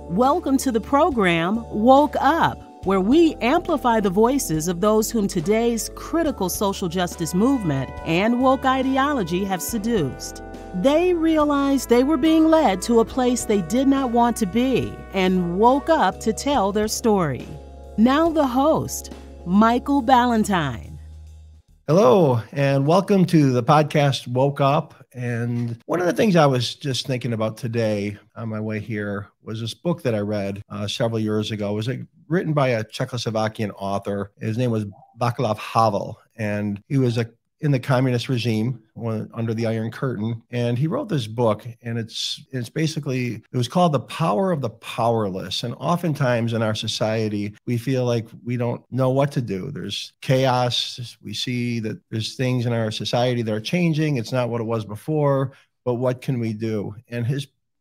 Welcome to the program Woke Up, where we amplify the voices of those whom today's critical social justice movement and woke ideology have seduced. They realized they were being led to a place they did not want to be and woke up to tell their story. Now the host, Michael Ballantyne. Hello, and welcome to the podcast Woke Up. And one of the things I was just thinking about today on my way here was this book that I read several years ago. It was written by a Czechoslovakian author. His name was Václav Havel, and he was in the communist regime under the Iron Curtain. And he wrote this book, and it's basically, it was called The Power of the Powerless. And oftentimes in our society, we feel like we don't know what to do. There's chaos. We see that there's things in our society that are changing. It's not what it was before, but what can we do? And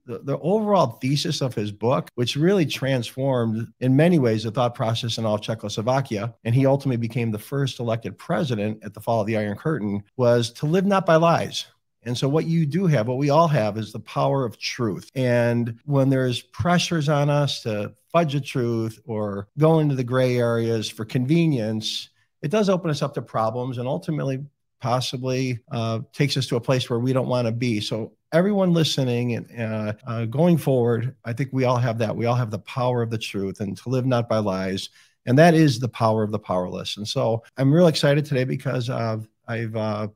the overall thesis of his book, which really transformed in many ways the thought process in all of Czechoslovakia, and he ultimately became the first elected president at the fall of the Iron Curtain, was to live not by lies. And so what you do have, what we all have, is the power of truth. And when there's pressures on us to fudge the truth or go into the gray areas for convenience, it does open us up to problems and ultimately possibly takes us to a place where we don't want to be. So everyone listening and going forward, I think we all have that. We all have the power of the truth and to live not by lies. And that is the power of the powerless. And so I'm real excited today because we're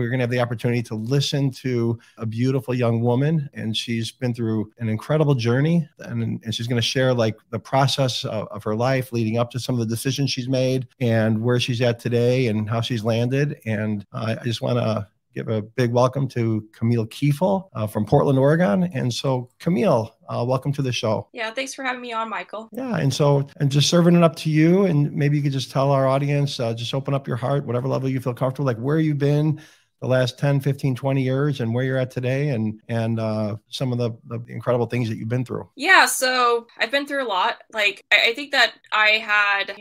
going to have the opportunity to listen to a beautiful young woman, and she's been through an incredible journey, and she's going to share like the process of her life leading up to some of the decisions she's made and where she's at today and how she's landed. And I just want to give a big welcome to Camille Kiefel from Portland, Oregon. And so Camille, welcome to the show. Yeah, thanks for having me on, Michael. Yeah, and just serving it up to you, and maybe you could just tell our audience, just open up your heart, whatever level you feel comfortable, like where you've been the last 10, 15, 20 years and where you're at today and some of the incredible things that you've been through. Yeah, so I've been through a lot. Like, I think that I had,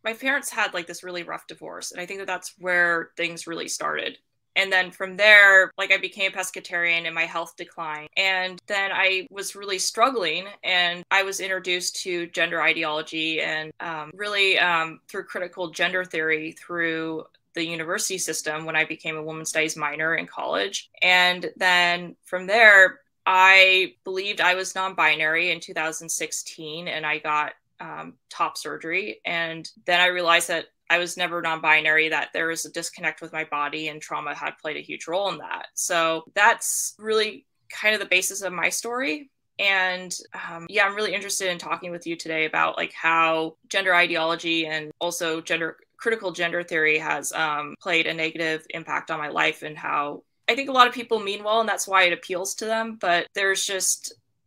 my parents had like this really rough divorce. And I think that that's where things really started. And then from there, like I became a pescatarian and my health declined. And then I was really struggling and I was introduced to gender ideology and really through critical gender theory through the university system when I became a women's studies minor in college. And then from there, I believed I was non-binary in 2016 and I got top surgery. And then I realized that I was never non-binary, that there was a disconnect with my body and trauma had played a huge role in that. So that's really kind of the basis of my story. And I'm really interested in talking with you today about like how gender ideology and also critical gender theory has played a negative impact on my life and how I think a lot of people mean well and that's why it appeals to them. But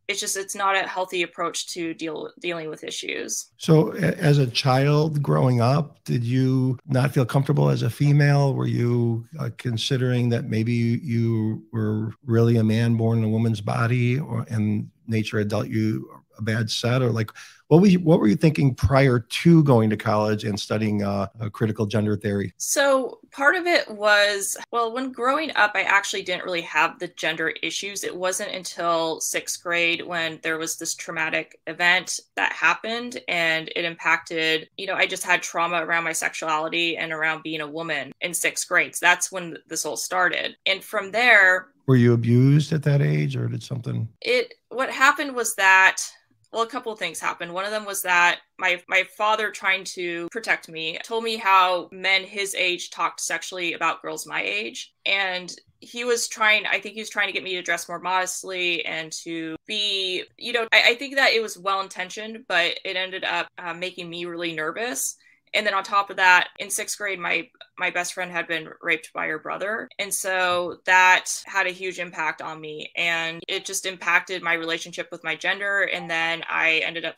it's not a healthy approach to dealing with issues. So as a child growing up, did you not feel comfortable as a female? Were you considering that maybe you were really a man born in a woman's body and nature had dealt you a bad set? Or like, what were you thinking prior to going to college and studying critical gender theory? So part of it was, when growing up, I actually didn't really have the gender issues. It wasn't until 6th grade when there was this traumatic event that happened and it impacted, I just had trauma around my sexuality and around being a woman in 6th grade. So that's when this all started. And from there... Were you abused at that age or did something... What happened was that... Well, a couple of things happened. One of them was that my father, trying to protect me, told me how men his age talked sexually about girls my age. And he was trying to get me to dress more modestly and to be, I think that it was well-intentioned, but it ended up making me really nervous. And then on top of that, in 6th grade, my best friend had been raped by her brother. And so that had a huge impact on me. And it just impacted my relationship with my gender. And then I ended up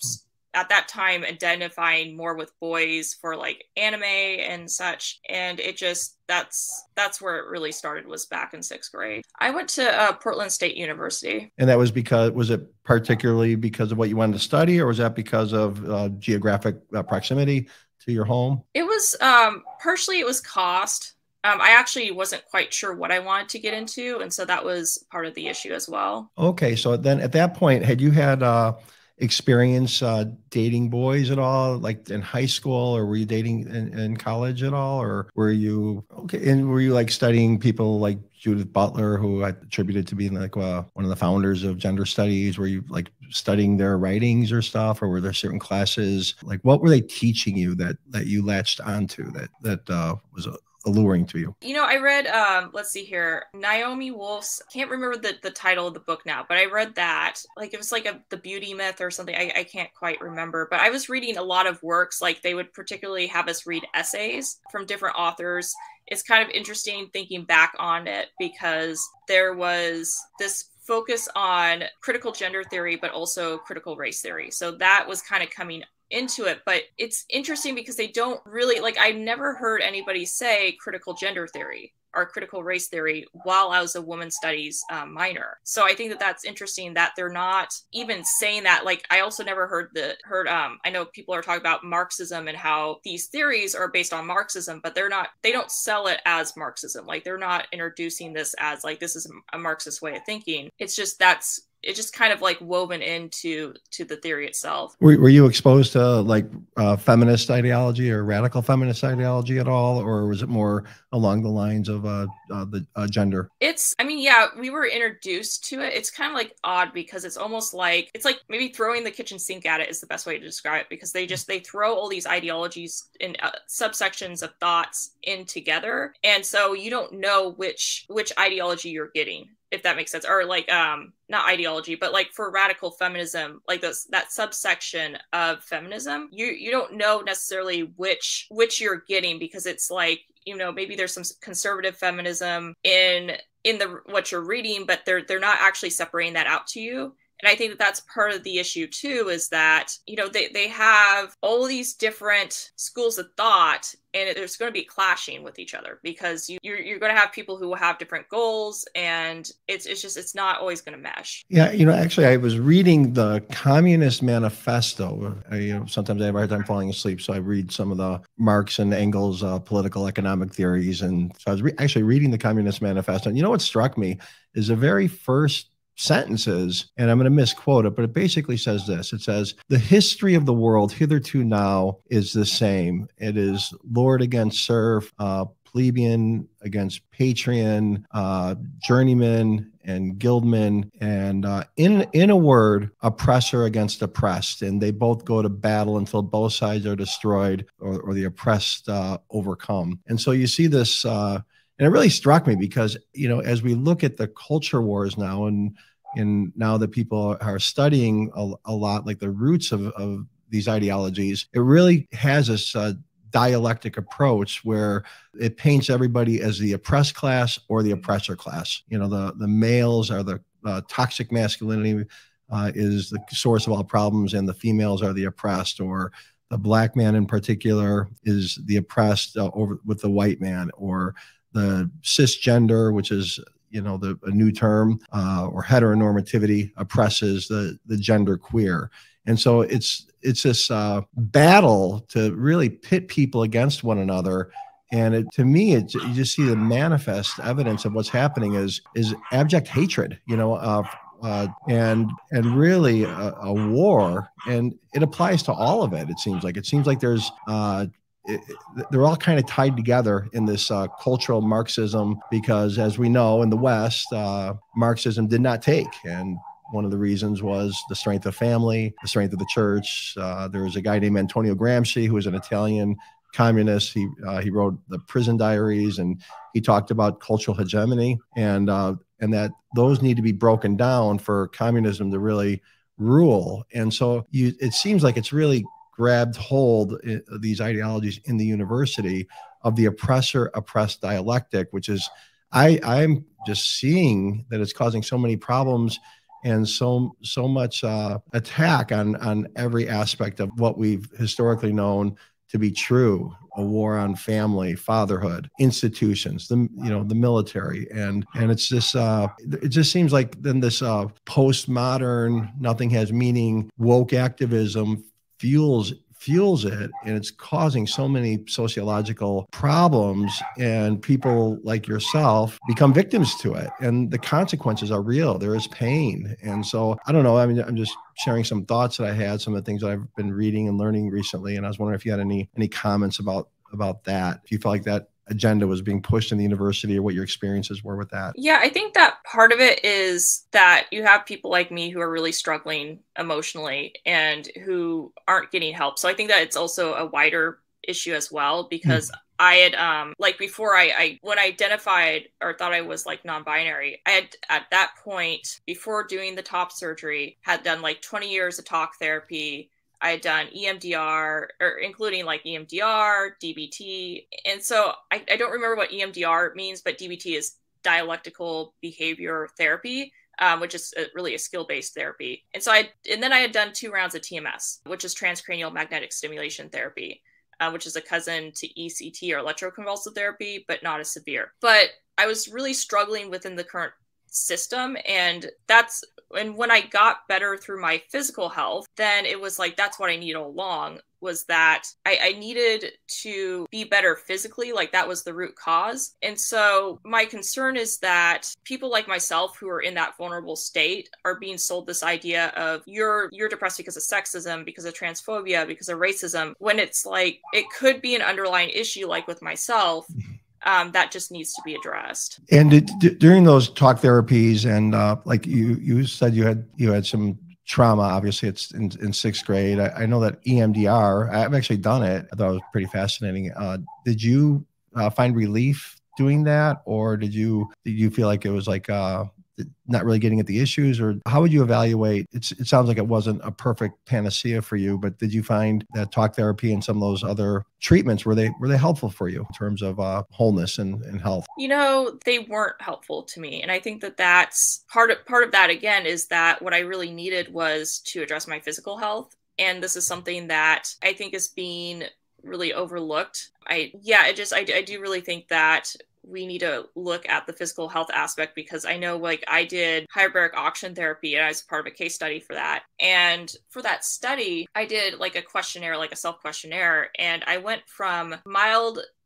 at that time identifying more with boys for like anime and such. And it just, that's where it really started, was back in 6th grade. I went to Portland State University. And that was was it particularly because of what you wanted to study, or was that because of geographic proximity to your home? It was partially it was cost. I actually wasn't quite sure what I wanted to get into. And so that was part of the issue as well. Okay. So then at that point, had you had experience dating boys at all, like in high school, or were you dating in college at all? Or were you, okay, and were you like studying people like Judith Butler, who I attributed to being like one of the founders of gender studies? Were you like studying their writings or stuff, or were there certain classes? Like what were they teaching you that you latched onto that was alluring to you? You know, I read, let's see here, Naomi Wolf's, can't remember the title of the book now, but I read that, like, it was like the beauty myth or something. I can't quite remember, but I was reading a lot of works, like they would particularly have us read essays from different authors. It's kind of interesting thinking back on it because there was this focus on critical gender theory, but also critical race theory. So that was kind of coming into it, but it's interesting because they don't really, like, I never heard anybody say critical gender theory or critical race theory while I was a women's studies minor. So I think that that's interesting that they're not even saying that. Like, I also never heard I know people are talking about Marxism and how these theories are based on Marxism, but they don't sell it as Marxism. Like, they're not introducing this as like, this is a Marxist way of thinking. It's just it's just kind of like woven into the theory itself. Were you exposed to like feminist ideology or radical feminist ideology at all, or was it more along the lines of the gender? Yeah, we were introduced to it. It's kind of like odd because it's almost like, it's like maybe throwing the kitchen sink at it is the best way to describe it, because they throw all these ideologies and subsections of thoughts in together, and so you don't know which ideology you're getting, if that makes sense. Or like not ideology, but like for radical feminism, like that subsection of feminism, you don't know necessarily which you're getting, because it's like, you know, maybe there's some conservative feminism in what you're reading, but they're not actually separating that out to you. And I think that that's part of the issue too, is that, you know, they have all these different schools of thought, and there's going to be clashing with each other because you're going to have people who will have different goals, and it's not always going to mesh. Yeah, you know, actually, I was reading the Communist Manifesto. Sometimes I have a hard time falling asleep, so I read some of the Marx and Engels' political economic theories, and so I was actually reading the Communist Manifesto. And you know what struck me is the very first sentences, and I'm going to misquote it, but it basically says this. It says, "The history of the world hitherto now is the same. It is lord against serf, plebeian against patrion, journeyman and guildman, and in a word, oppressor against oppressed. And they both go to battle until both sides are destroyed or the oppressed overcome." And so you see this, and it really struck me because, you know, as we look at the culture wars now, and now that people are studying a lot, like the roots of these ideologies, it really has this dialectic approach where it paints everybody as the oppressed class or the oppressor class. You know, the males are the toxic masculinity is the source of all problems, and the females are the oppressed, or the black man in particular is the oppressed over with the white man, or the cisgender, which is, you know, a new term, or heteronormativity oppresses the gender queer. And so it's this battle to really pit people against one another. And to me, you just see the manifest evidence of what's happening is abject hatred, you know, and really a war. And it applies to all of it. It seems like there's they're all kind of tied together in this cultural Marxism, because as we know, in the West, Marxism did not take. And one of the reasons was the strength of family, the strength of the church. There was a guy named Antonio Gramsci, who was an Italian communist. He wrote the Prison Diaries, and he talked about cultural hegemony, and that those need to be broken down for communism to really rule. And so it seems like it's really grabbed hold of these ideologies in the university of the oppressor-oppressed dialectic, which is, I'm just seeing that it's causing so many problems and so much attack on every aspect of what we've historically known to be true. A war on family, fatherhood, institutions, the military, and it's this. It just seems like then this postmodern, nothing has meaning, woke activism fuels fuels it, and it's causing so many sociological problems, and people like yourself become victims to it, and the consequences are real. There is pain. And so I don't know, I mean, I'm just sharing some thoughts that I had, some of the things that I've been reading and learning recently, and I was wondering if you had any comments about that, if you felt like that agenda was being pushed in the university, or what your experiences were with that. Yeah, I think that part of it is that you have people like me who are really struggling emotionally and who aren't getting help. So I think that it's also a wider issue as well, because I had like before when I identified or thought I was like non-binary, I had at that point, before doing the top surgery, had done like 20 years of talk therapy. I had done EMDR, or including like EMDR, DBT. And so I don't remember what EMDR means, but DBT is dialectical behavior therapy, which is really a skill-based therapy. And so then I had done 2 rounds of TMS, which is transcranial magnetic stimulation therapy, which is a cousin to ECT or electroconvulsive therapy, but not as severe. But I was really struggling within the current system, and when I got better through my physical health, then it was like, that's what I needed all along, was that I needed to be better physically. Like, that was the root cause. And so my concern is that people like myself who are in that vulnerable state are being sold this idea of you're depressed because of sexism, because of transphobia, because of racism, when it's like, it could be an underlying issue, like with myself, that just needs to be addressed. And during those talk therapies, and like you said, you had some trauma. Obviously, it's in 6th grade. I know that EMDR, I've actually done it. I thought it was pretty fascinating. Did you find relief doing that, or did you feel like it was like not really getting at the issues? Or how would you evaluate? It sounds like it wasn't a perfect panacea for you, but did you find that talk therapy and some of those other treatments, were they helpful for you in terms of wholeness and health? You know, they weren't helpful to me. And I think that that's part of that, again, is that what I really needed was to address my physical health. And this is something that I think is being really overlooked. I do really think that we need to look at the physical health aspect, because I know, like, I did hyperbaric oxygen therapy and I was part of a case study for that. And for that study, I did like a questionnaire, like a self-questionnaire, and I went from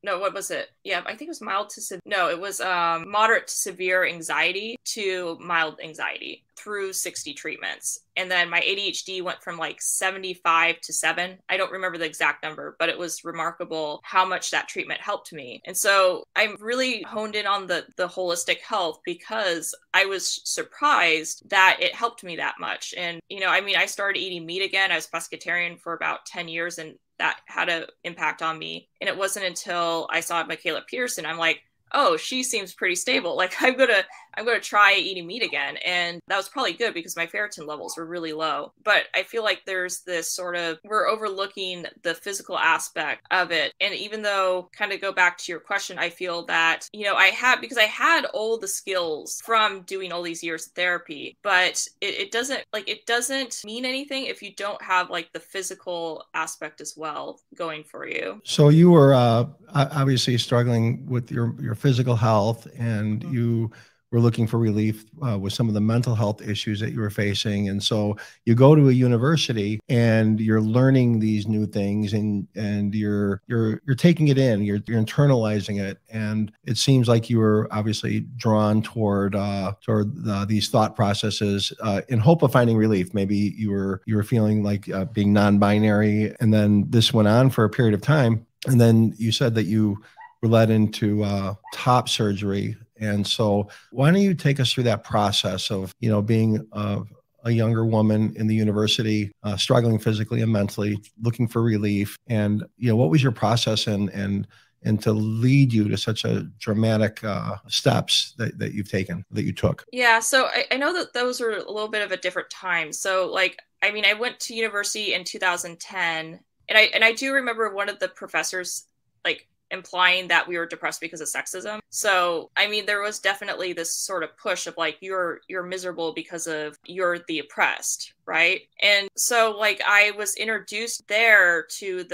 what was it? Yeah, I think it was it was moderate to severe anxiety to mild anxiety through 60 treatments. And then my ADHD went from like 75 to 7. I don't remember the exact number, but it was remarkable how much that treatment helped me. And so I'm really honed in on the holistic health, because I was surprised that it helped me that much. And, you know, I mean, I started eating meat again. I was pescatarian for about 10 years, and that had an impact on me. And it wasn't until I saw Michaela Pearson, I'm like, oh, she seems pretty stable. Like, I'm gonna try eating meat again. And that was probably good, because my ferritin levels were really low. But I feel like there's this sort of, we're overlooking the physical aspect of it. And even though, kind of go back to your question, I feel that, you know, because I had all the skills from doing all these years of therapy, but it doesn't mean anything if you don't have like the physical aspect as well going for you. So you were obviously struggling with your physical health, and you were looking for relief with some of the mental health issues that you were facing. And so you go to a university and you're learning these new things, and you're taking it in, you're internalizing it. And it seems like you were obviously drawn toward these thought processes in hope of finding relief. Maybe you were feeling like being non-binary, and then this went on for a period of time. And then you said that you were led into top surgery. And so why don't you take us through that process of, you know, being a younger woman in the university, struggling physically and mentally, looking for relief, and, you know, what was your process and to lead you to such a dramatic steps that you took? Yeah, so I know that those were a little bit of a different time. So, like, I mean, I went to university in 2010, and I do remember one of the professors, like, implying that we were depressed because of sexism. So, I mean, there was definitely this sort of push of like, you're miserable because of you're the oppressed, right? And so like I was introduced there to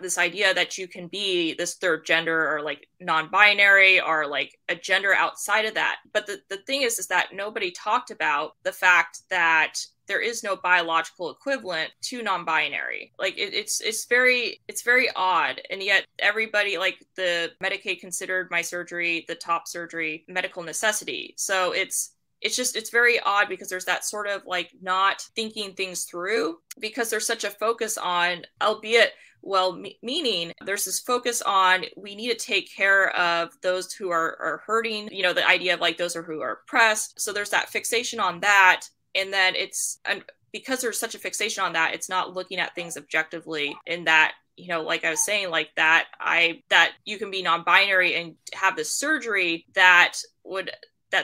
this idea that you can be this third gender or like non-binary or like a gender outside of that. But the thing is that nobody talked about the fact that there is no biological equivalent to non-binary. Like it's very odd. And yet everybody, like the Medicaid considered my surgery, the top surgery, medical necessity. So it's very odd because there's that sort of like not thinking things through, because there's such a focus on, albeit meaning there's this focus on, we need to take care of those who are hurting, you know, the idea of like those who are oppressed. So there's that fixation on that. And then because there's such a fixation on that, it's not looking at things objectively in that, you know, like I was saying, like that you can be non-binary and have this surgery that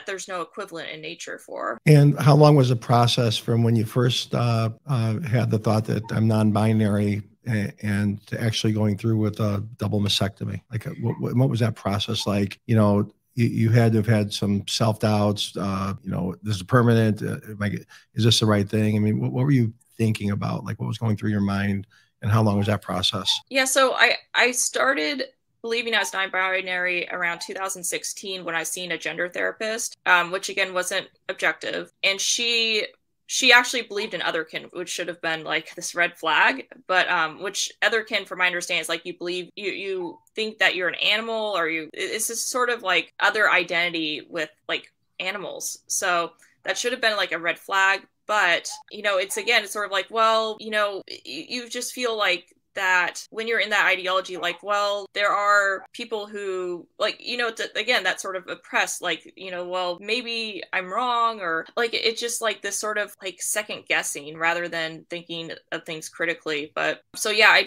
there's no equivalent in nature for. And how long was the process from when you first had the thought that I'm non-binary and to actually going through with a double mastectomy? Like, what was that process like? You know, you had to have had some self-doubts, you know, this is permanent. Is this the right thing? I mean, what were you thinking about? Like, what was going through your mind and how long was that process? Yeah, so I started believing I was non-binary around 2016 when I seen a gender therapist, which again wasn't objective. And she actually believed in otherkin, which should have been like this red flag. But which otherkin, from my understanding, is like you believe you think that you're an animal, or it's this sort of like other identity with like animals. So that should have been like a red flag. But, you know, it's sort of like, well, you know, you just feel like that when you're in that ideology, like, well, there are people who, like, you know, again, that sort of oppressed, like, you know, well, maybe I'm wrong, or like, it's just like this sort of like second guessing rather than thinking of things critically. But so, yeah, I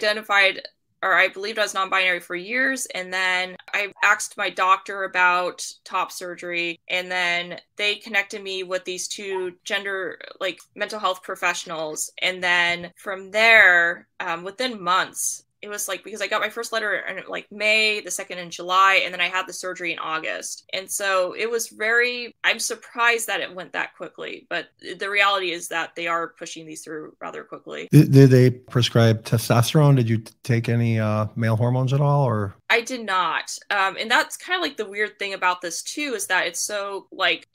believed I was non-binary for years. And then I asked my doctor about top surgery. And then they connected me with these two gender, like mental health professionals. And then from there, within months, it was like, because I got my first letter in like May, the second in July, and then I had the surgery in August. And so it was I'm surprised that it went that quickly, but the reality is that they are pushing these through rather quickly. Did they prescribe testosterone? Did you take any male hormones at all, or? I did not. And that's kind of like the weird thing about this too, is that it's like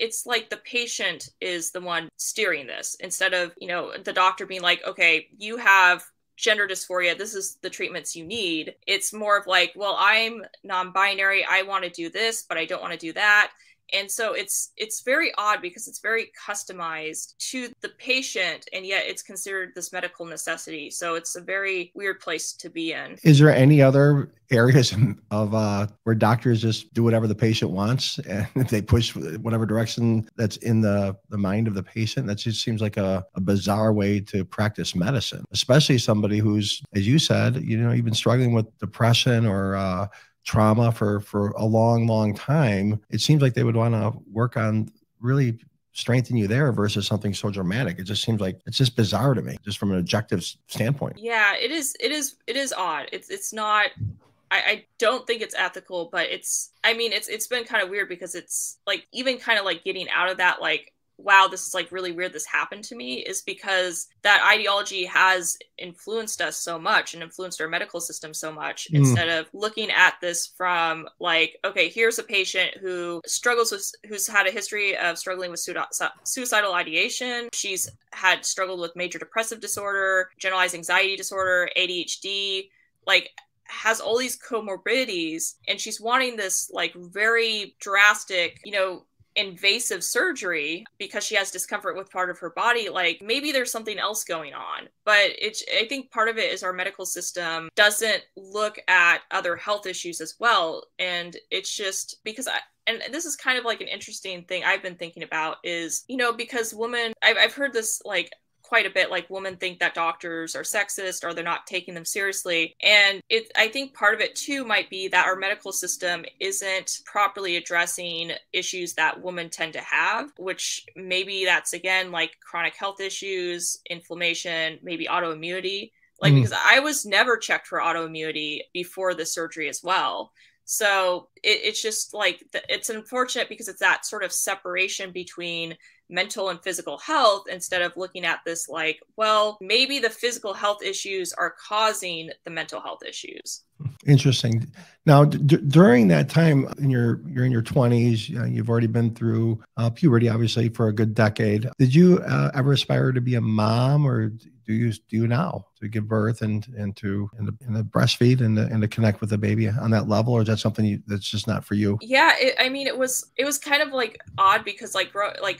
the patient is the one steering this, instead of, you know, the doctor being like, okay, you have gender dysphoria, this is the treatments you need. It's more of like, well, I'm non-binary, I want to do this, but I don't want to do that. And so it's very odd because it's very customized to the patient, and yet it's considered this medical necessity. So it's a very weird place to be in. Is there any other areas of where doctors just do whatever the patient wants and they push whatever direction that's in the mind of the patient? That just seems like a bizarre way to practice medicine, especially somebody who's, as you said, you know, you've been struggling with depression or trauma for a long time. It seems like they would want to work on really strengthen you there versus something so dramatic. It just seems like it's just bizarre to me, just from an objective standpoint. Yeah, it is odd. It's not, I don't think it's ethical, but it's been kind of weird because it's like, even kind of like getting out of that, like, wow, this is like really weird this happened to me, is because that ideology has influenced us so much and influenced our medical system so much, instead of looking at this from like, okay, here's a patient who's had a history of struggling with suicidal ideation. She's had struggled with major depressive disorder, generalized anxiety disorder, ADHD, like has all these comorbidities, and she's wanting this like very drastic, you know, invasive surgery because she has discomfort with part of her body. Like, maybe there's something else going on, but I think part of it is our medical system doesn't look at other health issues as well. And it's just because and this is kind of like an interesting thing I've been thinking about is, you know, because I've heard this like quite a bit, like women think that doctors are sexist or they're not taking them seriously. And I think part of it too might be that our medical system isn't properly addressing issues that women tend to have, which maybe that's again like chronic health issues, inflammation, maybe autoimmunity. Like, because I was never checked for autoimmunity before the surgery as well. So it's just like, it's unfortunate because it's that sort of separation between mental and physical health instead of looking at this like, well, maybe the physical health issues are causing the mental health issues. Interesting. Now, during that time, you're in your 20s, you've already been through puberty, obviously, for a good decade. Did you ever aspire to be a mom, or do you now, to give birth and to breastfeed and to connect with the baby on that level, or is that something that's just not for you? Yeah, it was kind of like odd because like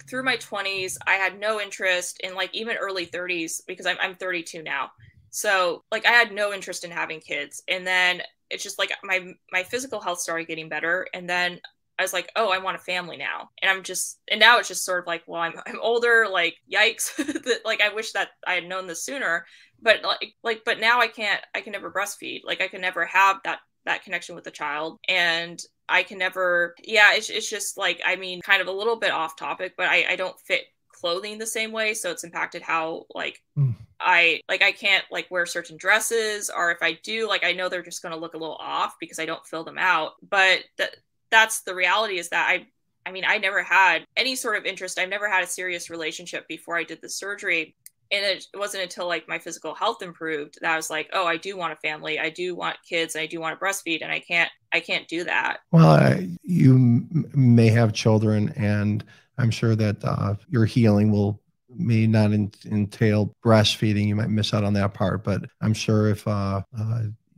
through my 20s, I had no interest in like even early 30s because I'm 32 now. So like I had no interest in having kids, and then it's just like my physical health started getting better, and then I was like, oh, I want a family now. And now it's just sort of like, well, I'm older, like, yikes. Like, I wish that I had known this sooner, but but now I can never breastfeed. Like, I can never have that connection with the child. And I can never, it's just like, I mean, kind of a little bit off topic, but I don't fit clothing the same way. So it's impacted how like, I can't like wear certain dresses, or if I do, like, I know they're just going to look a little off because I don't fill them out. But that's the reality, is that I mean, I never had any sort of interest. I've never had a serious relationship before I did the surgery. And it wasn't until like my physical health improved that I was like, oh, I do want a family. I do want kids. And I do want to breastfeed. And I can't do that. Well, you may have children, and I'm sure that your healing may not entail breastfeeding. You might miss out on that part, but I'm sure if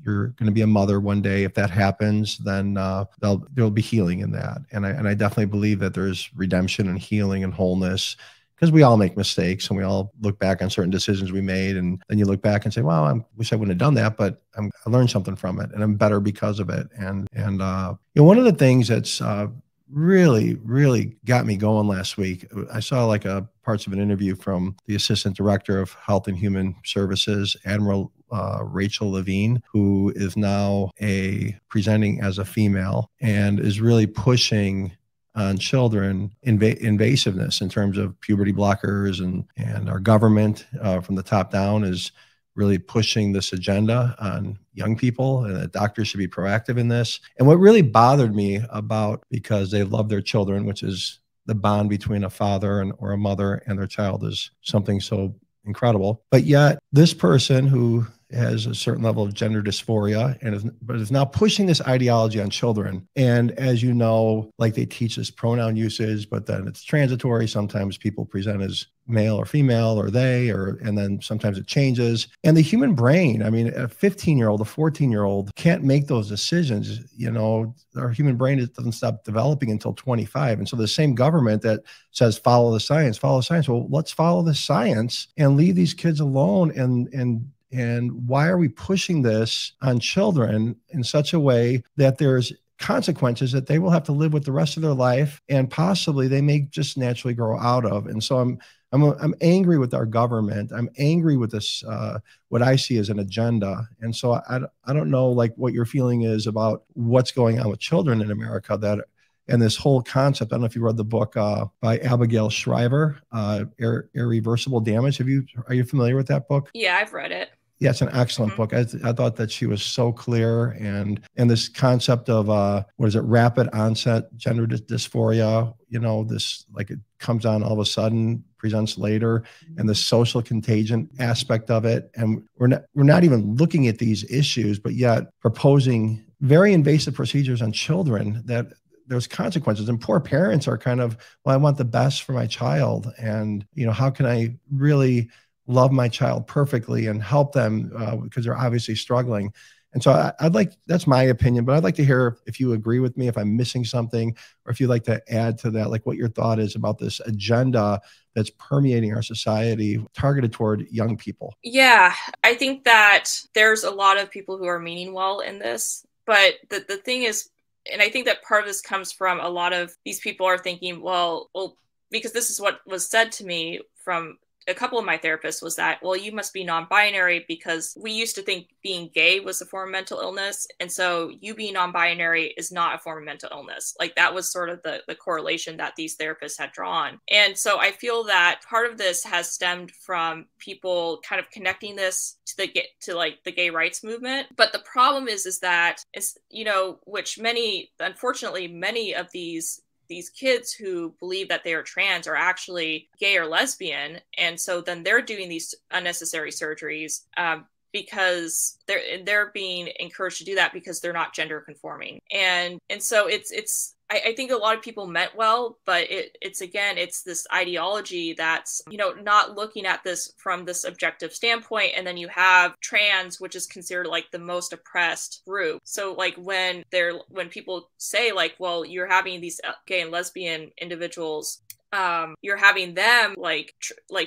you're going to be a mother one day, if that happens, then there'll be healing in that. And I definitely believe that there's redemption and healing and wholeness, because we all make mistakes and we all look back on certain decisions we made. And then you look back and say, well, I wish I wouldn't have done that, but I learned something from it and I'm better because of it. And one of the things that's really, really got me going last week, I saw like parts of an interview from the Assistant Director of Health and Human Services, Admiral Rachel Levine, who is now presenting as a female and is really pushing on children invasiveness in terms of puberty blockers, and our government from the top down is really pushing this agenda on young people, and that doctors should be proactive in this. And what really bothered me because they love their children, which is the bond between a father or a mother and their child, is something so incredible. But yet this person who has a certain level of gender dysphoria but is now pushing this ideology on children. And as you know, like, they teach us pronoun usage, but then it's transitory. Sometimes people present as male or female, or and then sometimes it changes. And the human brain, I mean, a 15-year-old, a 14-year-old can't make those decisions. Our human brain doesn't stop developing until 25. And so the same government that says, follow the science. Well, let's follow the science and leave these kids alone. And why are we pushing this on children in such a way that there's consequences that they will have to live with the rest of their life, and possibly they may just naturally grow out of? And so I'm angry with our government. I'm angry with this, what I see as an agenda. And so I don't know, like, what your feeling is about what's going on with children in America, and this whole concept. I don't know if you read the book by Abigail Shriver, Irreversible Damage. Are you familiar with that book? Yeah, I've read it. Yeah, it's an excellent book. I thought that she was so clear, and this concept of rapid onset gender dysphoria. This, like, it comes on all of a sudden, presents later, and the social contagion aspect of it. And we're not even looking at these issues, but yet proposing very invasive procedures on children that there's consequences. And poor parents are kind of, well, I want the best for my child, and how can I really love my child perfectly and help them because they're obviously struggling. And so that's my opinion, but I'd like to hear if you agree with me, if I'm missing something, or if you'd like to add to that, like, what your thought is about this agenda that's permeating our society, targeted toward young people. Yeah, I think that there's a lot of people who are meaning well in this, but the thing is, and I think that part of this comes from a lot of these people are thinking, well, because this is what was said to me from a couple of my therapists, was that, well, you must be non-binary, because we used to think being gay was a form of mental illness. And so you being non-binary is not a form of mental illness. Like, that was sort of the correlation that these therapists had drawn. And so I feel that part of this has stemmed from people kind of connecting this to the gay rights movement. But the problem is that it's, which unfortunately, many of these these kids who believe that they are trans are actually gay or lesbian. And so then they're doing these unnecessary surgeries because they're being encouraged to do that because they're not gender conforming. And so I think a lot of people meant well, but it's this ideology that's, not looking at this from this objective standpoint. And then you have trans, which is considered like the most oppressed group. So like when people say like, well, you're having these gay and lesbian individuals, you're having them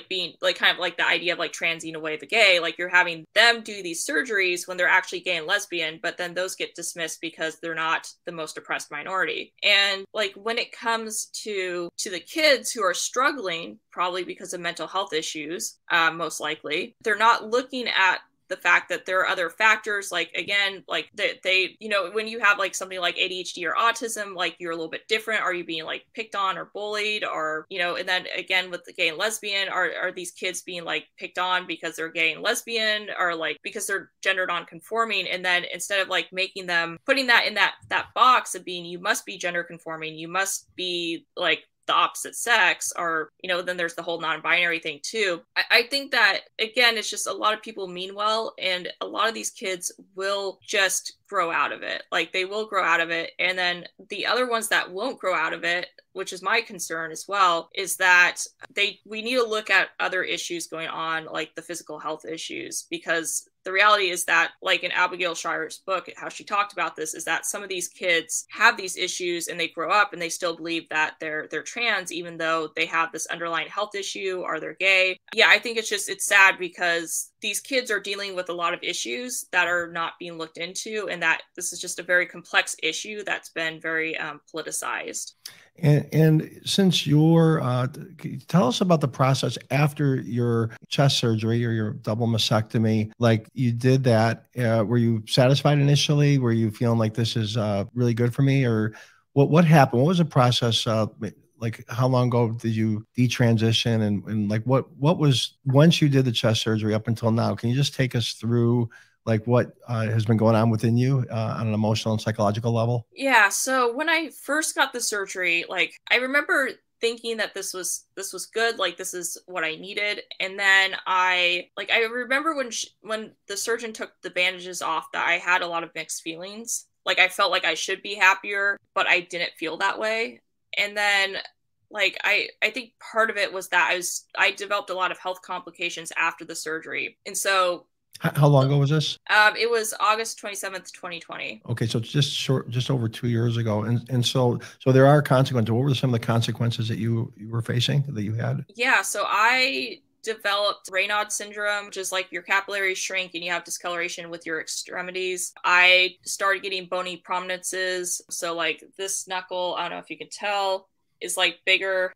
being like kind of like the idea of like transing away the gay, like you're having them do these surgeries when they're actually gay and lesbian, but then those get dismissed because they're not the most oppressed minority. And like when it comes to the kids who are struggling, probably because of mental health issues, most likely, they're not looking at the fact that there are other factors, like again, like they when you have like something like ADHD or autism, like you're a little bit different. Are you being like picked on or bullied, or and then again with the gay and lesbian, are these kids being like picked on because they're gay and lesbian, or like because they're gender non-conforming? And then instead of like putting that in that box of being, you must be gender conforming, you must be like the opposite sex, or then there's the whole non-binary thing too. I think that again, it's just a lot of people mean well, and a lot of these kids will just grow out of it. Like they will grow out of it, and then the other ones that won't grow out of it, which is my concern as well, is that we need to look at other issues going on, like the physical health issues, because the reality is that, like in Abigail Shire's book, how she talked about this, is that some of these kids have these issues and they grow up and they still believe that they're trans, even though they have this underlying health issue or they're gay. Yeah, I think it's sad because these kids are dealing with a lot of issues that are not being looked into, and that this is just a very complex issue that's been very politicized. And since can you tell us about the process after your chest surgery or your double mastectomy? Like you did that, were you satisfied initially? Were you feeling like this is really good for me, or what happened? What was the process? Like how long ago did you detransition, and like what was once you did the chest surgery up until now? Can you just take us through like what has been going on within you on an emotional and psychological level? Yeah. So when I first got the surgery, like I remember thinking that this was good, like this is what I needed. And then I remember when the surgeon took the bandages off, that I had a lot of mixed feelings. Like I felt like I should be happier, but I didn't feel that way. And then like I think part of it was that I developed a lot of health complications after the surgery. And so how long ago was this? It was August 27th, 2020. Okay, so it's just over 2 years ago. And so there are consequences. What were some of the consequences that you were facing, that you had? Yeah, so I developed Raynaud syndrome, which is like your capillaries shrink and you have discoloration with your extremities. I started getting bony prominences. So like this knuckle, I don't know if you can tell, is like bigger.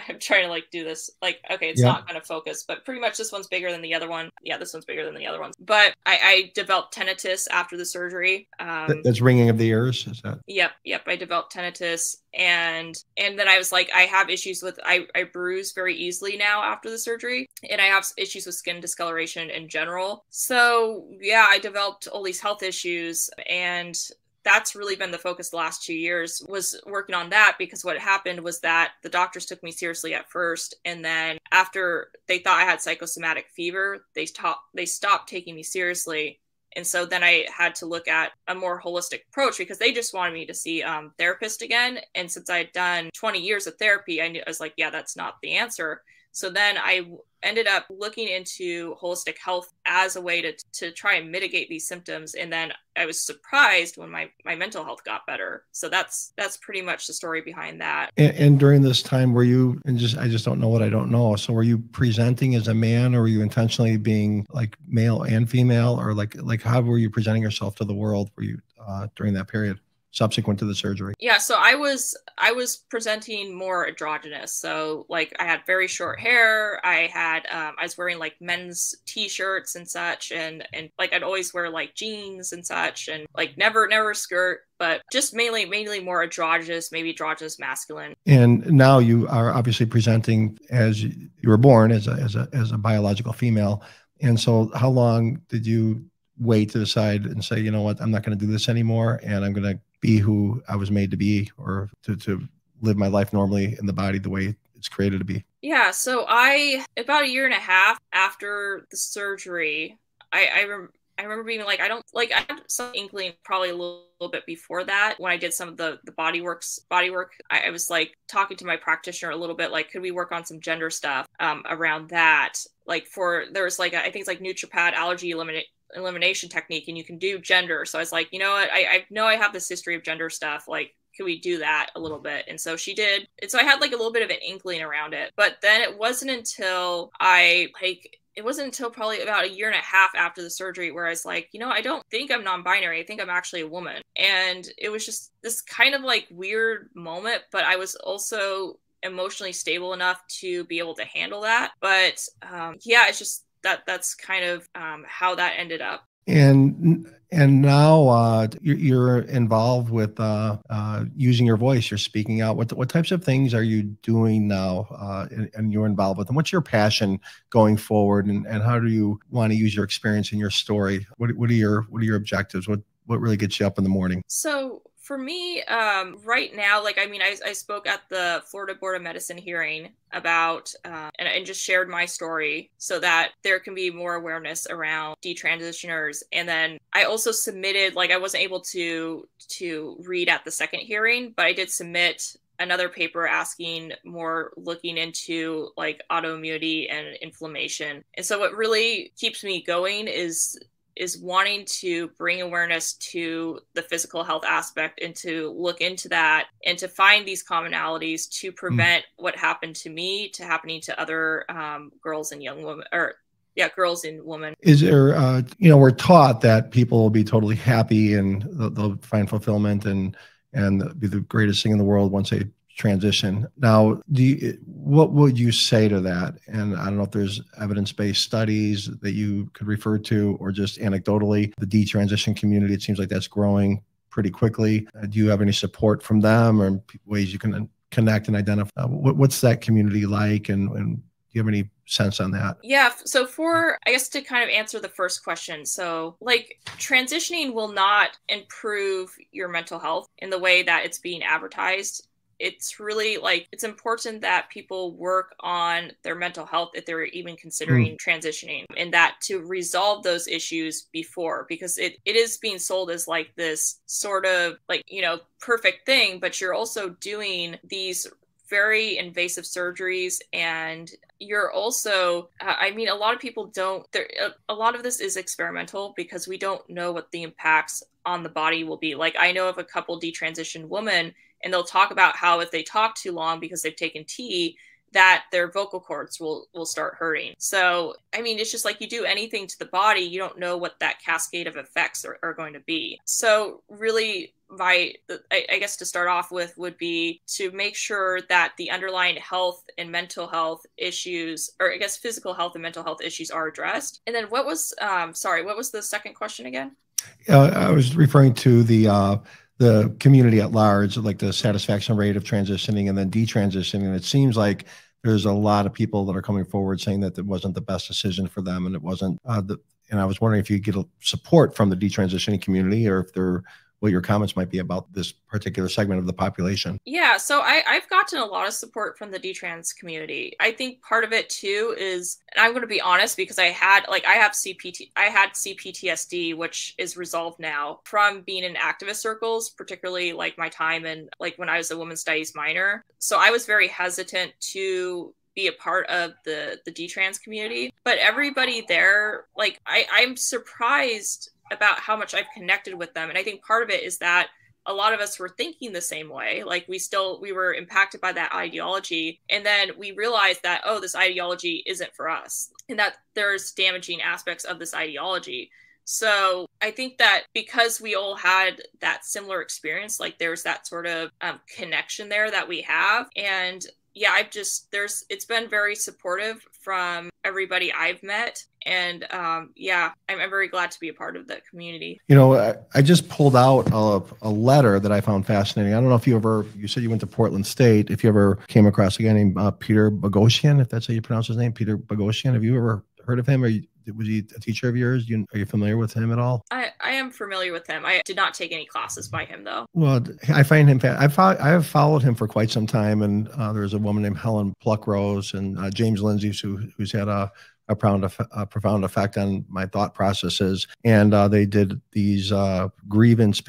I'm trying to like do this. Like, okay, it's not going to focus, but pretty much this one's bigger than the other one. Yeah, this one's bigger than the other ones. But I developed tinnitus after the surgery. That's ringing of the ears, is that? Yep. I developed tinnitus, and then I was like, I have issues with, I bruise very easily now after the surgery, and I have issues with skin discoloration in general. So yeah, I developed all these health issues, and that's really been the focus the last 2 years, was working on that, because what happened was that the doctors took me seriously at first, and then after they thought I had psychosomatic fever, they stopped taking me seriously. And so then I had to look at a more holistic approach, because they just wanted me to see a therapist again. And since I had done 20 years of therapy, I was like, yeah, that's not the answer. So then I ended up looking into holistic health as a way to try and mitigate these symptoms. And then I was surprised when my mental health got better. So that's pretty much the story behind that. And during this time, were you, I just don't know what I don't know. So were you presenting as a man, or were you intentionally being like male and female, or like how were you presenting yourself to the world? Were you during that period subsequent to the surgery? Yeah, so I was presenting more androgynous. So like I had very short hair. I was wearing like men's t-shirts and such, and like I'd always wear like jeans and such, and like never a skirt, but just mainly more androgynous, maybe androgynous masculine. And now you are obviously presenting as you were born as a biological female. And so how long did you wait to decide and say, you know what, I'm not going to do this anymore, and I'm going to be who I was made to be, or to live my life normally in the body the way it's created to be? Yeah, so about a year and a half after the surgery, I remember being like, I had some inkling probably a little bit before that when I did some of the body work. I was like talking to my practitioner a little bit, like, could we work on some gender stuff around that? Like there's like, I think it's like 𝗩𝗓𝗃𝗃 allergy elimination technique, and you can do gender. So I was like, you know what, I know I have this history of gender stuff, like, can we do that a little bit? And so she did. And so I had like a little bit of an inkling around it. But then it wasn't until probably about a year and a half after the surgery where I was like, you know, I don't think I'm non-binary. I think I'm actually a woman. And it was just this kind of like weird moment, but I was also emotionally stable enough to be able to handle that. But yeah, it's just that's kind of how that ended up. And now you're involved with using your voice. You're speaking out. What types of things are you doing now, and you're involved with? And what's your passion going forward? And how do you want to use your experience in your story? What are your objectives? What really gets you up in the morning? So for me, right now, like, I mean, I spoke at the Florida Board of Medicine hearing about, and just shared my story so that there can be more awareness around detransitioners. And then I also submitted, like, I wasn't able to read at the second hearing, but I did submit another paper looking into like autoimmunity and inflammation. And so what really keeps me going is wanting to bring awareness to the physical health aspect and to look into that and to find these commonalities to prevent what happened to me to happening to other girls and young women, girls and women. Is there, we're taught that people will be totally happy and they'll find fulfillment and be the greatest thing in the world once they transition. Now, what would you say to that? And I don't know if there's evidence-based studies that you could refer to, or just anecdotally, the detransition community, it seems like that's growing pretty quickly. Do you have any support from them or ways you can connect and identify? What's that community like? And do you have any sense on that? Yeah. So I guess to kind of answer the first question. So like transitioning will not improve your mental health in the way that it's being advertised. It's really like, it's important that people work on their mental health if they're even considering transitioning, and that to resolve those issues before, because it is being sold as like this sort of like, perfect thing, but you're also doing these very invasive surgeries, and you're also, a lot of people a lot of this is experimental because we don't know what the impacts on the body will be. Like, I know of a couple detransitioned women, and they'll talk about how if they talk too long because they've taken tea, that their vocal cords will start hurting. So, it's just like you do anything to the body, you don't know what that cascade of effects are going to be. So really, I guess to start off with would be to make sure that the underlying health and mental health issues, or I guess physical health and mental health issues, are addressed. And then what was the second question again? I was referring to the community at large, like the satisfaction rate of transitioning and then detransitioning. It seems like there's a lot of people that are coming forward saying that it wasn't the best decision for them, and it wasn't. And I was wondering if you get support from the detransitioning community, or what your comments might be about this particular segment of the population. Yeah, so I've gotten a lot of support from the detrans community. I think part of it too is, and I'm going to be honest, because I had CPTSD, which is resolved now from being in activist circles, particularly like my time and like when I was a women's studies minor. So I was very hesitant to be a part of the detrans community, but everybody there, like I'm surprised about how much I've connected with them. And I think part of it is that a lot of us were thinking the same way. Like we were impacted by that ideology. And then we realized that, this ideology isn't for us, and that there's damaging aspects of this ideology. So I think that because we all had that similar experience, like there's that sort of connection there that we have. And yeah, it's been very supportive from everybody I've met. And I'm very glad to be a part of that community. I just pulled out a letter that I found fascinating. I don't know if you said you went to Portland State, if you ever came across a guy named Peter Boghossian, if that's how you pronounce his name, Peter Boghossian. Have you ever heard of him? Or Was he a teacher of yours? Are you familiar with him at all? I am familiar with him. I did not take any classes by him, though. Well, I find him, I have followed him for quite some time. And there's a woman named Helen Pluckrose and James Lindsay, who's had a profound effect on my thought processes. And they did these grievance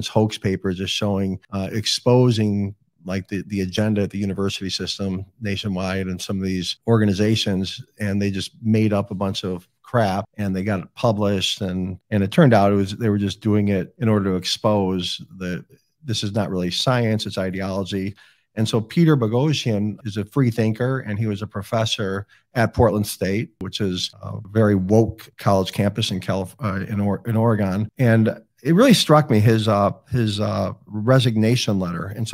hoax papers, just showing, exposing like the agenda at the university system nationwide and some of these organizations, and they just made up a bunch of crap and they got it published, and it turned out they were just doing it in order to expose that this is not really science, it's ideology. And so Peter Boghossian is a free thinker, and he was a professor at Portland State, which is a very woke college campus in Oregon. And it really struck me, his resignation letter. And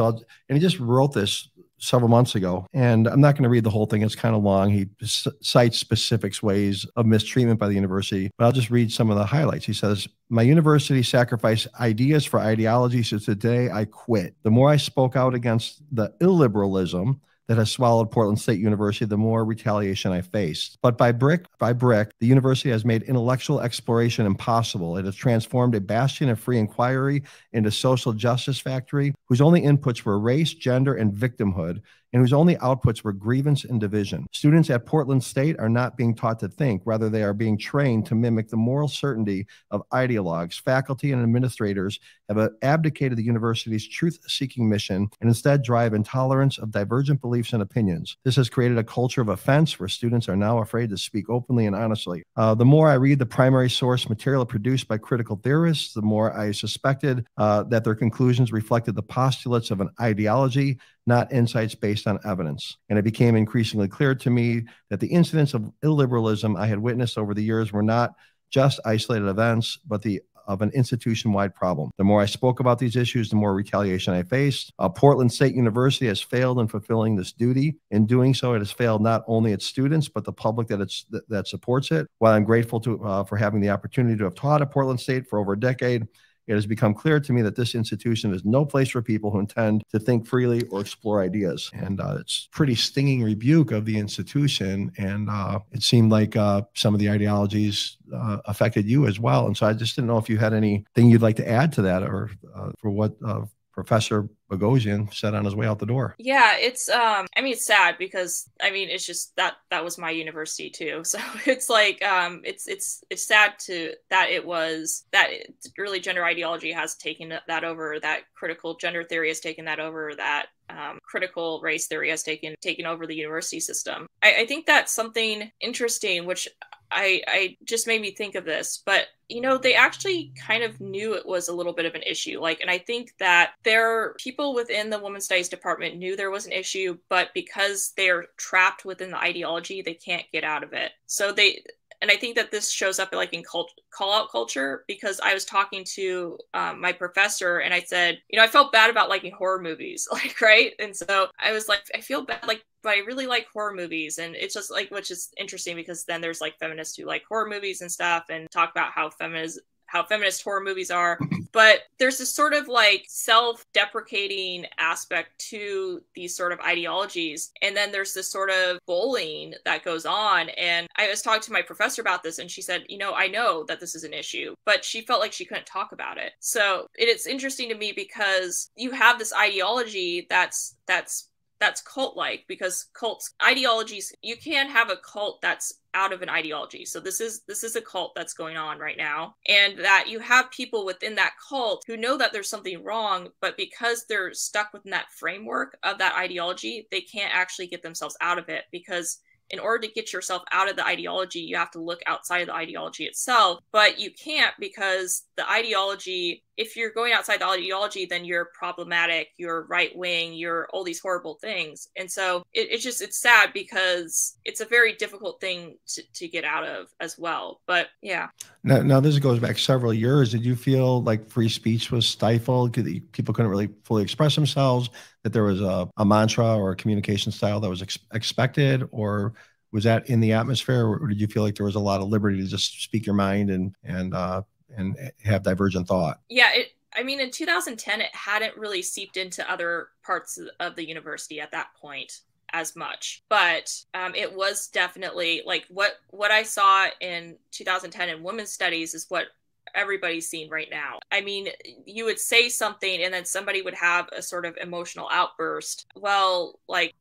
he just wrote this several months ago. And I'm not going to read the whole thing. It's kind of long. He cites specific ways of mistreatment by the university, but I'll just read some of the highlights. He says, "My university sacrificed ideas for ideologies, so today I quit. The more I spoke out against the illiberalism that has swallowed Portland State University, the more retaliation I faced. But by brick, the university has made intellectual exploration impossible. It has transformed a bastion of free inquiry into social justice factory whose only inputs were race, gender, and victimhood, and whose only outputs were grievance and division. Students at Portland State are not being taught to think. Rather, they are being trained to mimic the moral certainty of ideologues. Faculty and administrators have abdicated the university's truth-seeking mission and instead drive intolerance of divergent beliefs and opinions. This has created a culture of offense where students are now afraid to speak openly and honestly. The more I read the primary source material produced by critical theorists, the more I suspected that their conclusions reflected the postulates of an ideology, not insights based on evidence. And it became increasingly clear to me that the incidents of illiberalism I had witnessed over the years were not just isolated events, but of an institution-wide problem. The more I spoke about these issues, the more retaliation I faced. Portland State University has failed in fulfilling this duty. In doing so, it has failed not only its students, but the public that supports it. While I'm grateful for having the opportunity to have taught at Portland State for over a decade, it has become clear to me that this institution is no place for people who intend to think freely or explore ideas. And it's pretty stinging rebuke of the institution. And it seemed like some of the ideologies affected you as well. And so I just didn't know if you had anything you'd like to add to that, or for what Professor Boghossian said on his way out the door. Yeah, it's it's sad because it's just that was my university too. So it's like it's sad that really gender ideology has taken that over, that critical gender theory has taken that over, that critical race theory has taken over the university system. I think that's something interesting, which I just made me think of this, but they actually kind of knew it was a little bit of an issue. And I think that people within the women's studies department knew there was an issue, but because they're trapped within the ideology, they can't get out of it. And I think that this shows up in call-out culture, because I was talking to my professor and I said, I felt bad about liking horror movies, right? And so I was like, I feel bad, but I really like horror movies. And it's just which is interesting because then there's feminists who like horror movies and stuff and talk about how feminist horror movies are. But there's this sort of self-deprecating aspect to these sort of ideologies. And then there's this sort of bullying that goes on. And I was talking to my professor about this and she said, I know that this is an issue, but she felt like she couldn't talk about it. So it's interesting to me because you have this ideology that's cult-like, because ideologies, you can't have a cult that's out of an ideology. So this is a cult that's going on right now, and that you have people within that cult who know that there's something wrong, but because they're stuck within that framework of that ideology, they can't actually get themselves out of it, because in order to get yourself out of the ideology, you have to look outside of the ideology itself. But you can't, because the ideology, if you're going outside the ideology, then you're problematic, you're right wing, you're all these horrible things. And so it's sad because it's a very difficult thing to get out of as well. But yeah. Now this goes back several years. Did you feel like free speech was stifled? People couldn't really fully express themselves, that there was a mantra or a communication style that was expected, or was that in the atmosphere, or did you feel like there was a lot of liberty to just speak your mind and have divergent thought? Yeah, in 2010, it hadn't really seeped into other parts of the university at that point. as much, but it was definitely like what I saw in 2010 in women's studies is what everybody's seeing right now. I mean, you would say something and then somebody would have a sort of emotional outburst. Well, like,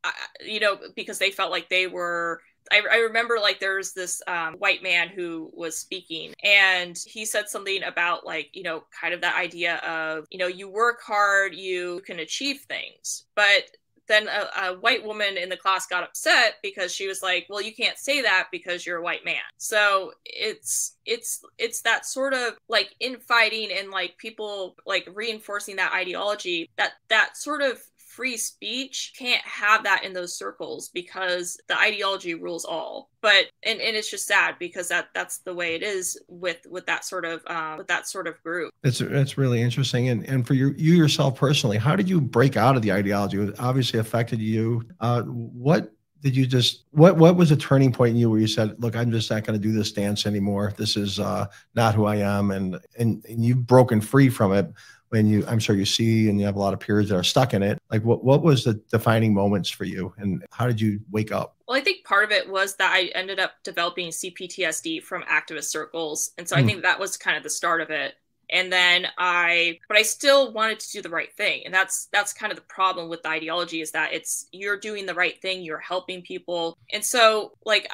because they felt like they were I remember like there's this white man who was speaking and he said something about like, kind of that idea of, you work hard, you can achieve things. But then a white woman in the class got upset because she was like, well, you can't say that because you're a white man. So it's that sort of like infighting and like people like reinforcing that ideology, that sort of free speech can't have that in those circles because the ideology rules all. But and it's just sad because that's the way it is with that sort of group. It's really interesting. And for you yourself personally, how did you break out of the ideology? It obviously affected you. What was a turning point in you where you said, look, I'm just not going to do this dance anymore. This is not who I am. And you've broken free from it. When I'm sure you see, and you have a lot of peers that are stuck in it. Like what was the defining moments for you and how did you wake up? Well, I think part of it was that I ended up developing CPTSD from activist circles. And so I think that was kind of the start of it. And then but I still wanted to do the right thing. And that's kind of the problem with the ideology is that you're doing the right thing, you're helping people. And so like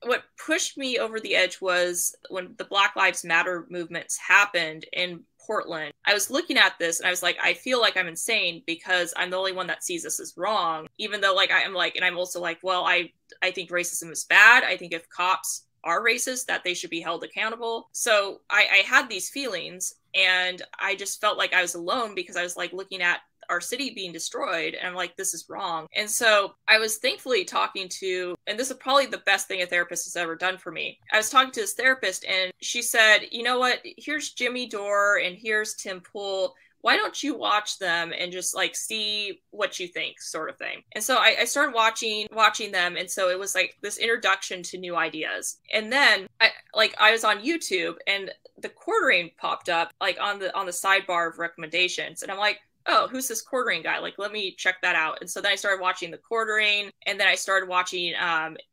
what pushed me over the edge was when the Black Lives Matter movements happened in Portland. I was looking at this and I was like, I feel like I'm insane because I'm the only one that sees this as wrong, even though like I'm also like, well, I think racism is bad. I think if cops are racist, that they should be held accountable. So I had these feelings and I just felt like I was alone because I was like looking at our city being destroyed and I'm like, this is wrong. And so I was thankfully talking to, and this is probably the best thing a therapist has ever done for me. I was talking to this therapist and she said, you know what, here's Jimmy Dore and here's Tim Pool. Why don't you watch them and just like see what you think, sort of thing. And so I started watching them. And so it was like this introduction to new ideas. And then I was on YouTube and the quartering popped up like on the sidebar of recommendations. And I'm like, oh, who's this quartering guy? Like, let me check that out. And so then I started watching the quartering, and then I started watching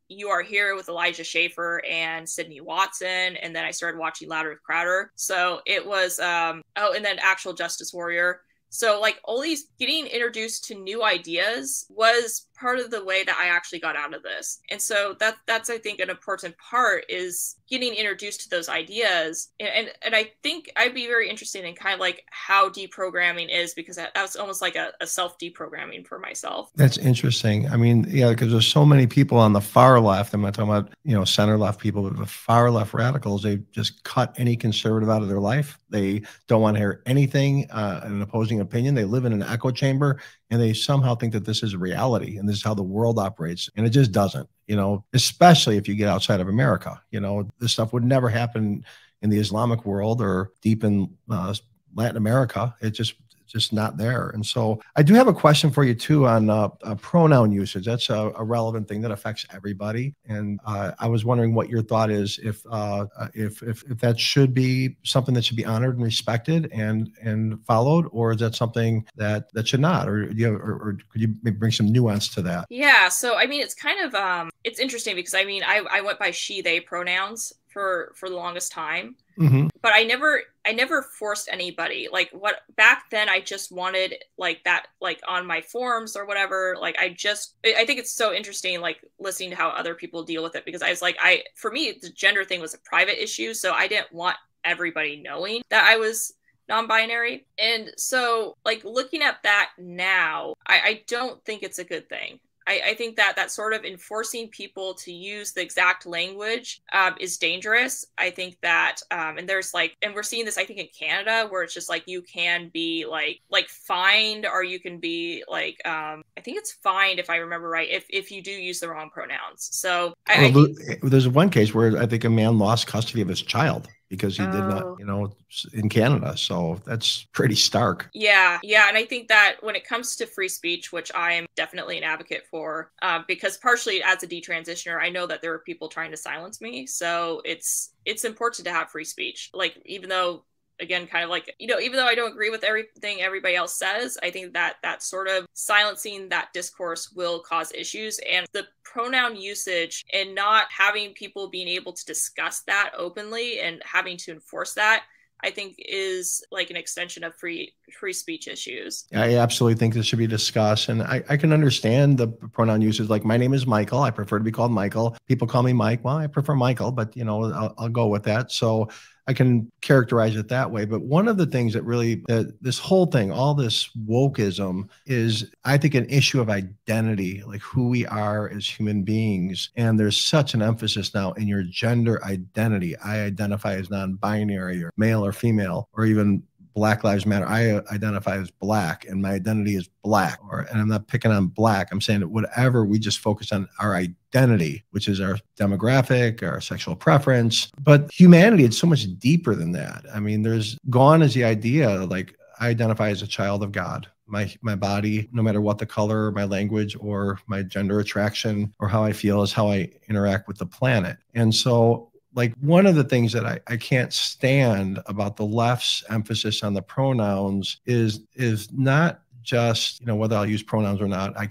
You Are Here with Elijah Schaffer and Sydney Watson, and then I started watching Louder with Crowder. So it was, and then Actual Justice Warrior. So like all these getting introduced to new ideas was part of the way that I actually got out of this. And so that's I think an important part is getting introduced to those ideas. And I think I'd be very interested in kind of like how deprogramming is, because that was almost like a self-deprogramming for myself. That's interesting. I mean, yeah, because there's so many people on the far left. I'm not talking about, center left people, but the far left radicals, they just cut any conservative out of their life. They don't want to hear anything, an opposing opinion. They live in an echo chamber and they somehow think that this is reality and this is how the world operates. And it just doesn't, especially if you get outside of America. This stuff would never happen in the Islamic world or deep in Latin America. It's just not there. And so I do have a question for you too on pronoun usage. That's a relevant thing that affects everybody. And I was wondering what your thought is if that should be something that should be honored and respected and followed, or is that something that should not, or could you maybe bring some nuance to that? Yeah. So, I mean, it's kind of, it's interesting because I mean, I went by she, they pronouns for the longest time. Mm-hmm. But I never forced anybody. Like back then I just wanted like that, like on my forums or whatever. Like I think it's so interesting, like listening to how other people deal with it, because I was like, for me, the gender thing was a private issue. So I didn't want everybody knowing that I was non-binary. And so like looking at that now, I don't think it's a good thing. I think that sort of enforcing people to use the exact language is dangerous. I think that, and there's like, and we're seeing this, I think in Canada, where it's just like, you can be like fined, or you can be like, I think it's fined, if I remember right, if you do use the wrong pronouns. So I think there's one case where I think a man lost custody of his child because he did not, in Canada. So that's pretty stark. Yeah. And I think that when it comes to free speech, which I am definitely an advocate for, because partially as a detransitioner, I know that there are people trying to silence me. So it's important to have free speech. Like, even though again, kind of like, even though I don't agree with everything everybody else says, I think that that sort of silencing that discourse will cause issues. And the pronoun usage and not having people being able to discuss that openly and having to enforce that, I think is like an extension of free speech issues. I absolutely think this should be discussed. And I can understand the pronoun usage. Like, my name is Michael. I prefer to be called Michael. People call me Mike. Well, I prefer Michael, but I'll go with that. So I can characterize it that way. But one of the things that really, this whole thing, all this wokeism is, I think, an issue of identity, like who we are as human beings. And there's such an emphasis now in your gender identity. I identify as non-binary or male or female, or even Black Lives Matter. I identify as Black and my identity is Black. And I'm not picking on Black. I'm saying that whatever, we just focus on our identity, which is our demographic, our sexual preference. But humanity, it's so much deeper than that. I mean, there's gone is the idea, like, I identify as a child of God. My body, no matter what the color, my language, or my gender attraction, or how I feel, is how I interact with the planet. And so, like, one of the things that I can't stand about the left's emphasis on the pronouns is not just, whether I'll use pronouns or not. I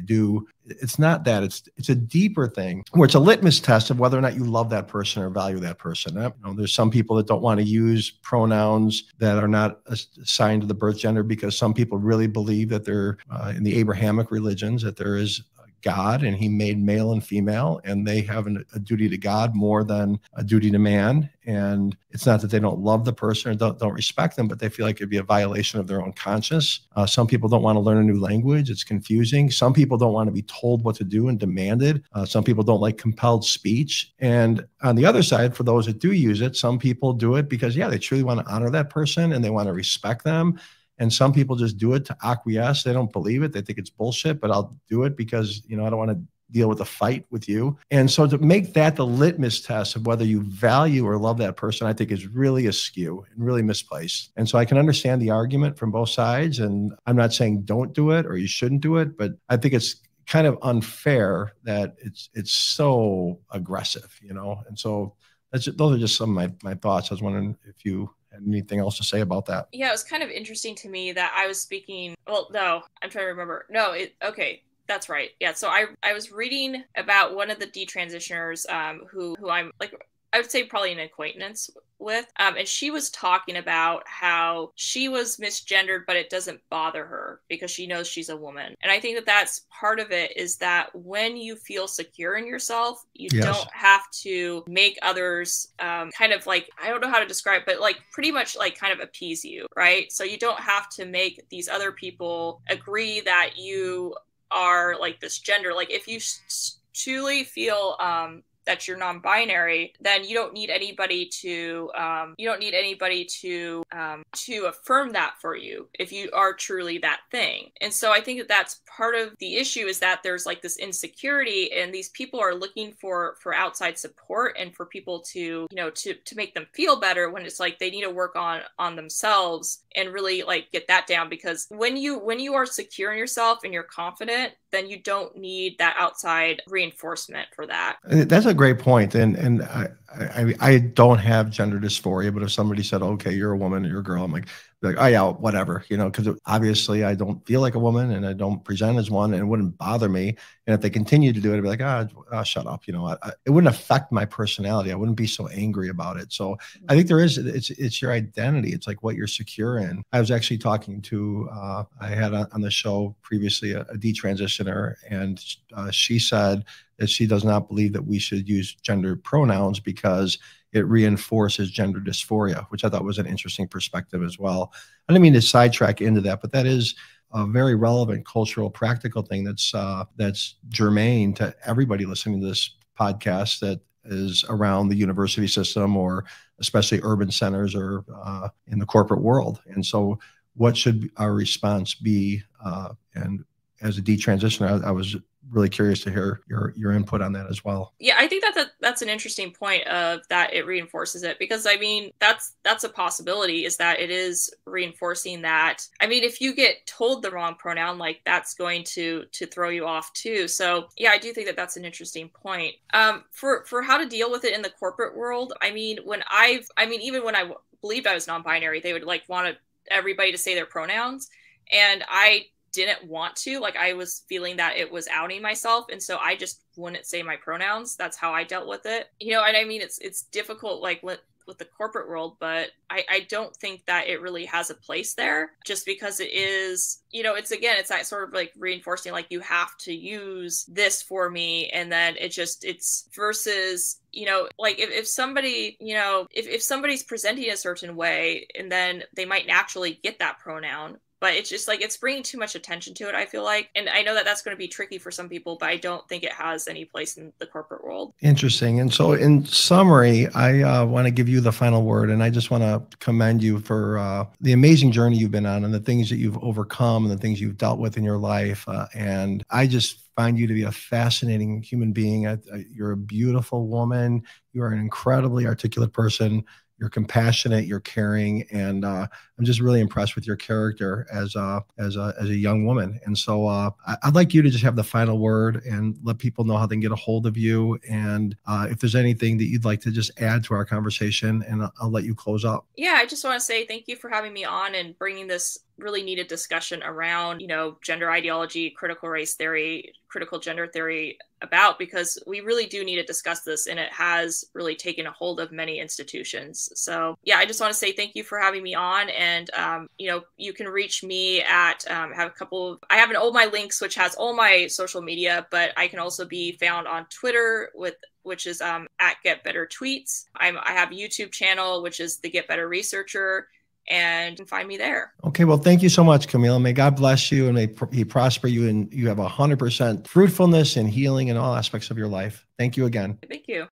do. It's not that. It's a deeper thing where it's a litmus test of whether or not you love that person or value that person. There's some people that don't want to use pronouns that are not assigned to the birth gender because some people really believe that they're in the Abrahamic religions, that there is God and he made male and female, and they have a duty to God more than a duty to man. And it's not that they don't love the person or don't respect them, but they feel like it'd be a violation of their own conscience. Some people don't want to learn a new language. It's confusing. Some people don't want to be told what to do and demanded. Some people don't like compelled speech. And on the other side, for those that do use it, some people do it because, they truly want to honor that person and they want to respect them. And some people just do it to acquiesce. They don't believe it. They think it's bullshit, but I'll do it because, I don't want to deal with a fight with you. And so to make that the litmus test of whether you value or love that person, I think is really askew and really misplaced. And so I can understand the argument from both sides. And I'm not saying don't do it or you shouldn't do it, but I think it's kind of unfair that it's so aggressive, And so those are just some of my thoughts. I was wondering if you had anything else to say about that. Yeah, it was kind of interesting to me that I was speaking. Well, no, I'm trying to remember. No, okay. That's right. Yeah. So I was reading about one of the detransitioners who I'm like, I would say probably an acquaintance with. And she was talking about how she was misgendered, but it doesn't bother her because she knows she's a woman. And I think that that's part of it, is that when you feel secure in yourself, you don't have to make others kind of like, I don't know how to describe, but like pretty much like kind of appease you, right? So you don't have to make these other people agree that you are like this gender. Like, if you truly feel that you're non-binary, then you don't need anybody to affirm that for you if you are truly that thing. And so I think that that's part of the issue, is that there's like this insecurity, and these people are looking for outside support and for people to to make them feel better, when it's like they need to work on themselves and really like get that down. Because when you are secure in yourself and you're confident, then you don't need that outside reinforcement for that. That's a great point. And I don't have gender dysphoria, but if somebody said, okay, you're a woman, you're a girl, I'm like, oh yeah, whatever, because obviously I don't feel like a woman and I don't present as one, and it wouldn't bother me. And if they continue to do it, I'd be like, shut up. It wouldn't affect my personality. I wouldn't be so angry about it. So I think it's your identity. It's like what you're secure in. I was actually talking to, I had on the show previously a detransitioner, and she said that she does not believe that we should use gender pronouns because it reinforces gender dysphoria, which I thought was an interesting perspective as well. I didn't mean to sidetrack into that, but that is a very relevant cultural, practical thing that's germane to everybody listening to this podcast that is around the university system, or especially urban centers, or in the corporate world. And so what should our response be? And as a detransitioner, I was really curious to hear your input on that as well. Yeah, I think that's an interesting point of that it reinforces it, because I mean that's a possibility, is that it is reinforcing that. I mean, if you get told the wrong pronoun, like that's going to throw you off too. So yeah, I do think that that's an interesting point. For how to deal with it in the corporate world, I mean, even when I believed I was non-binary, they would like want everybody to say their pronouns, and I didn't want to. Like, I was feeling that it was outing myself, and so I just wouldn't say my pronouns. That's how I dealt with it, you know. And I mean, it's difficult, like with the corporate world, but I don't think that it really has a place there, just because it is, you know, it's that sort of like reinforcing, like, you have to use this for me, and then it's versus, you know, like if somebody, you know, if somebody's presenting a certain way, and then they might naturally get that pronoun, but it's just like, it's bringing too much attention to it, I feel like. And I know that that's going to be tricky for some people, but I don't think it has any place in the corporate world. Interesting. And so in summary, I want to give you the final word. And I just want to commend you for the amazing journey you've been on, and the things that you've overcome, and the things you've dealt with in your life. And I just find you to be a fascinating human being. You're a beautiful woman. You are an incredibly articulate person. You're compassionate, you're caring, and I'm just really impressed with your character as a young woman. And so I'd like you to just have the final word and let people know how they can get a hold of you, and if there's anything that you'd like to just add to our conversation, and I'll let you close up. Yeah, I just want to say thank you for having me on and bringing this really needed discussion around, you know, gender ideology, critical race theory, critical gender theory about, because we really do need to discuss this, and it has really taken a hold of many institutions. So yeah, I just want to say thank you for having me on, and you know, you can reach me at I have all my links, which has all my social media, but I can also be found on Twitter which is at Get Better Tweets. I have a YouTube channel, which is the Get Better Researcher, and you can find me there. Okay, well, thank you so much, Camille. May God bless you, and may He prosper you, and you have 100% fruitfulness and healing in all aspects of your life. Thank you again. Thank you.